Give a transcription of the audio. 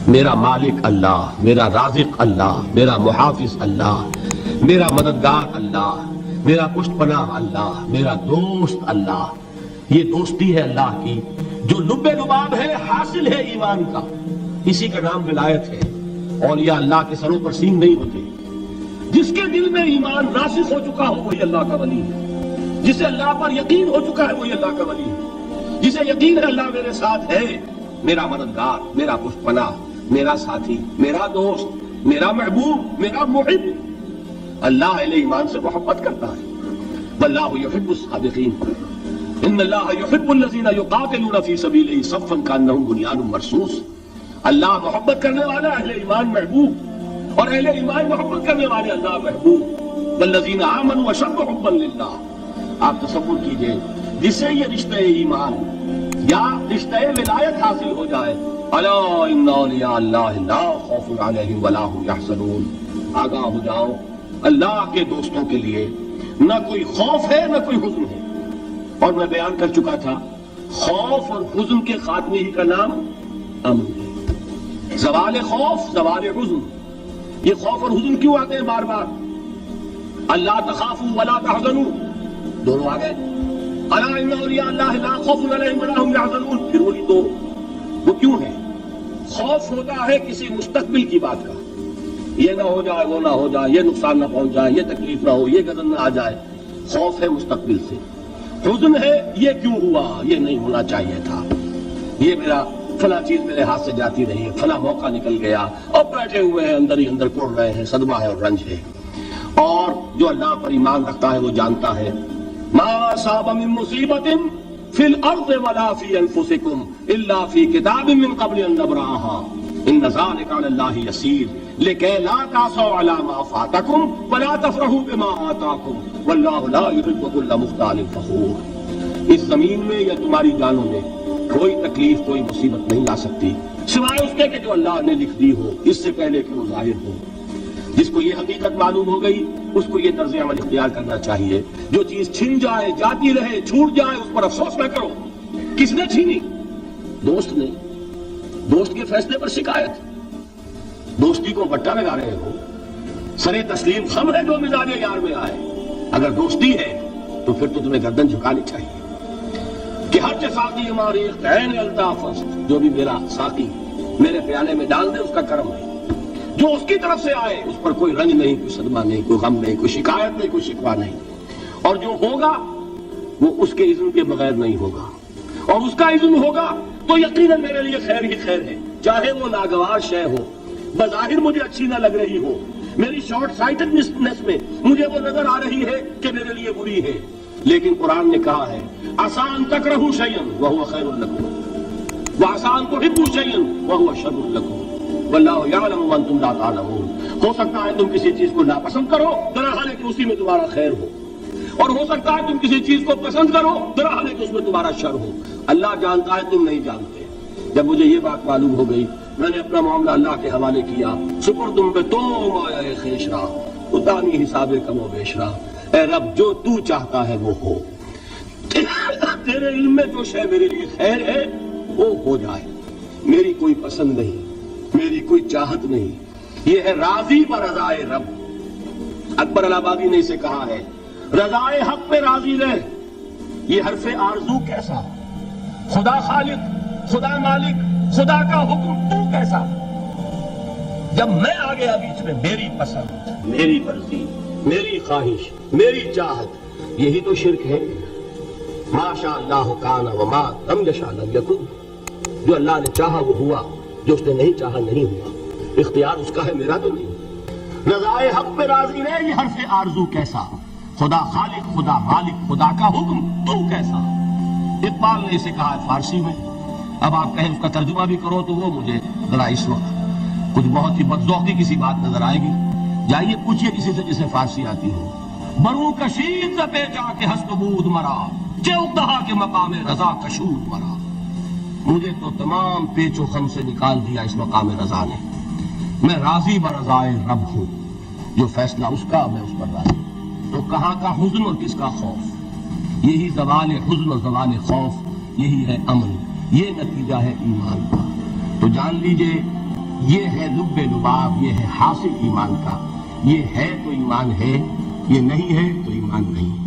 میرا مالک اللہ، میرا رازق اللہ، میرا محافظ اللہ، میرا مددگار اللہ، میرا پشت پناہ اللہ، میرا دوست اللہ. یہ دوستی ہے اللہ کی جو لب لباب ہے، حاصل ہے ایمان کا. اسی کا نام ولایت ہے. اولیاء اللہ کے سروں پر سینگ نہیں ہوتے. جس کے دل میں ایمان راسخ ہو چکا ہو وہی اللہ کا ولی ہے. جسے اللہ پر یقین ہو چکا ہے وہی اللہ کا ولی ہے. جسے یقین ہے اللہ میرے ساتھ ہے، میرا مددگار، میرا پشت پناہ، میرا ساتھی، میرا دوست، میرا محبوب، میرا محب. اللہ اہل ایمان سے محبت کرتا ہے. واللہ یحب الصادقین. ان اللہ یحب الذین یقاتلون فی سبیلہ صفا کانہم بنیان مرصوص. اللہ محبت کرنے والا، اہل ایمان محبوب، اور اہل ایمان محبت کرنے والے اللہ محبوب. والذین آمنوا اشد حبا للہ. آپ تصور کیجئے جسے یہ رشتہ ایمان یا رشتہ ولایت حاصل ہو جائے، الا ان اولیاء اللہ لا خوف علیہم ولا هم یحزنون. آگاہ ہو جاؤ، اللہ کے دوستوں کے لیے نہ کوئی خوف ہے نہ کوئی حزن ہے. اور میں بیان کر چکا تھا، خوف اور حزن کے خاتمے ہی کا نام امن ہے. زوال خوف، زوال حزن. یہ خوف اور حزن کیوں آتے ہیں بار بار؟ اللہ تخافوا ولا تحزنوا، دونوں آ گئے. الا ان اولیاء اللہ لا خوف علیہم ولا هم یحزنون، پھر وہی دو. وہ کیوں ہے؟ خوف ہوتا ہے کسی مستقبل کی بات کا، یہ نہ ہو جائے، وہ نہ ہو جائے، یہ نقصان نہ پہنچ جائے، یہ تکلیف نہ ہو، یہ غضب نہ آ جائے. خوف ہے مستقبل سے. حزن ہے یہ کیوں ہوا، یہ نہیں ہونا چاہیے تھا، یہ میرا فلاں چیز میرے ہاتھ سے جاتی رہی، فلاں موقع نکل گیا، اور بیٹھے ہوئے ہیں اندر ہی اندر کوڑ رہے ہیں. صدمہ ہے اور رنج ہے. اور جو اللہ پر ایمان رکھتا ہے وہ جانتا ہے ما اصاب من مصیبت فی الارض ولا فی انفسکم الا فی کتاب من قبل ان نبرأها ان ذلک علی اللہ یسیر لکی لا تعصوا علی ما فاتکم ولا تفرحوا بما آتاکم واللہ لا یحب کل مختال فخور. اس زمین میں یا تمہاری جانوں میں کوئی تکلیف، کوئی مصیبت نہیں آ سکتی سوائے اس کے کہ جو اللہ نے لکھ دی ہو، اس سے پہلے کہ وہ ظاہر ہو. جس کو یہ حقیقت معلوم ہو گئی اس کو یہ طرز عمل اختیار کرنا چاہیے. جو چیز چھن جائے، جاتی رہے، چھوٹ جائے، اس پر افسوس نہ کرو. کس نے چھینی؟ دوست نے. دوست کے فیصلے پر شکایت. دوستی کو بٹا لگا رہے ہو. سرے تسلیم خم ہے جو مزاج یار میں آئے. اگر دوستی ہے تو پھر تو تمہیں گردن جھکانی چاہیے کہ ہر ساقی ہماری عین الطاف، جو بھی میرا ساقی میرے پیالے میں ڈال دے اس کا کرم ہے. جو اس کی طرف سے آئے اس پر کوئی رنج نہیں، کوئی صدمہ نہیں، کوئی غم نہیں، کوئی شکایت نہیں، کوئی شکوہ نہیں. اور جو ہوگا وہ اس کے اذن کے بغیر نہیں ہوگا، اور اس کا اذن ہوگا تو یقیناً میرے لیے خیر ہی خیر ہے. چاہے وہ ناگوار شے ہو، بظاہر مجھے اچھی نہ لگ رہی ہو، میری شارٹ سائٹڈنس میں مجھے وہ نظر آ رہی ہے کہ میرے لیے بری ہے، لیکن قرآن نے کہا ہے عسیٰ ان تکرہوا شیئا وہو خیر لکم وعسیٰ ان تحبوا شیئا وہو شر لکم واللہ یعلم وانتم لا تعلمون. ہو سکتا ہے تم کسی چیز کو ناپسند کرو درحال کہ اسی میں تمہارا خیر ہو، اور ہو سکتا ہے تم کسی چیز کو پسند کرو درحال کہ اس میں تمہارا شر ہو. اللہ جانتا ہے، تم نہیں جانتے. جب مجھے یہ بات معلوم ہو گئی میں نے اپنا معاملہ اللہ کے حوالے کیا. سپردم پہ تو مایا خیش راہ اتانی حساب کم و بیش راہ. اے رب جو تو چاہتا ہے وہ ہو. تیرے علم میں جو شے میرے لیے خیر ہے وہ ہو جائے. میری کوئی پسند نہیں، میری کوئی چاہت نہیں. یہ ہے راضی برضائے رب. اکبر الہآبادی نے اسے کہا ہے رضائے حق پہ راضی رہ. یہ حرف آرزو کیسا؟ خدا خالق، خدا مالک، خدا کا حکم تو کیسا؟ جب میں آ گیا بیچ میں میری پسند، میری مرضی، میری خواہش، میری چاہت، یہی تو شرک ہے. ما شاء اللہ کان وما لم یشاء لم یکن. جو اللہ نے چاہا وہ ہوا، جو اس نے نہیں چاہا نہیں ہوا. اختیار اس کا ہے، میرا تو نہیں. رضائے حق پہ راضی رہے، یہ حرف آرزو کیسا؟ خدا خالق، خدا مالک، خدا کا حکم تو کیسا؟ اقبال نے اسے کہا ہے فارسی میں. اب آپ کہیں اس کا ترجمہ بھی کرو تو وہ مجھے ذرا اس وقت کچھ بہت ہی بدذوقی کسی بات نظر آئے گی. جائیے پوچھئے کسی سے جسے فارسی آتی ہو. برو کشید ز پیچا کے ہست بود مرا چه اقدہا کے مقام رضا کشود مرا. مجھے تو تمام پیچ و خم سے نکال دیا اس مقام رضا نے. میں راضی برضائے رب ہوں. جو فیصلہ اس کا میں اس پر راضی. تو کہاں کا حزن اور کس کا خوف؟ یہی زوال حزن اور زوال خوف، یہی ہے امن. یہ نتیجہ ہے ایمان کا. تو جان لیجئے یہ ہے لب لباب، یہ ہے حاصل ایمان کا. یہ ہے تو ایمان ہے، یہ نہیں ہے تو ایمان نہیں.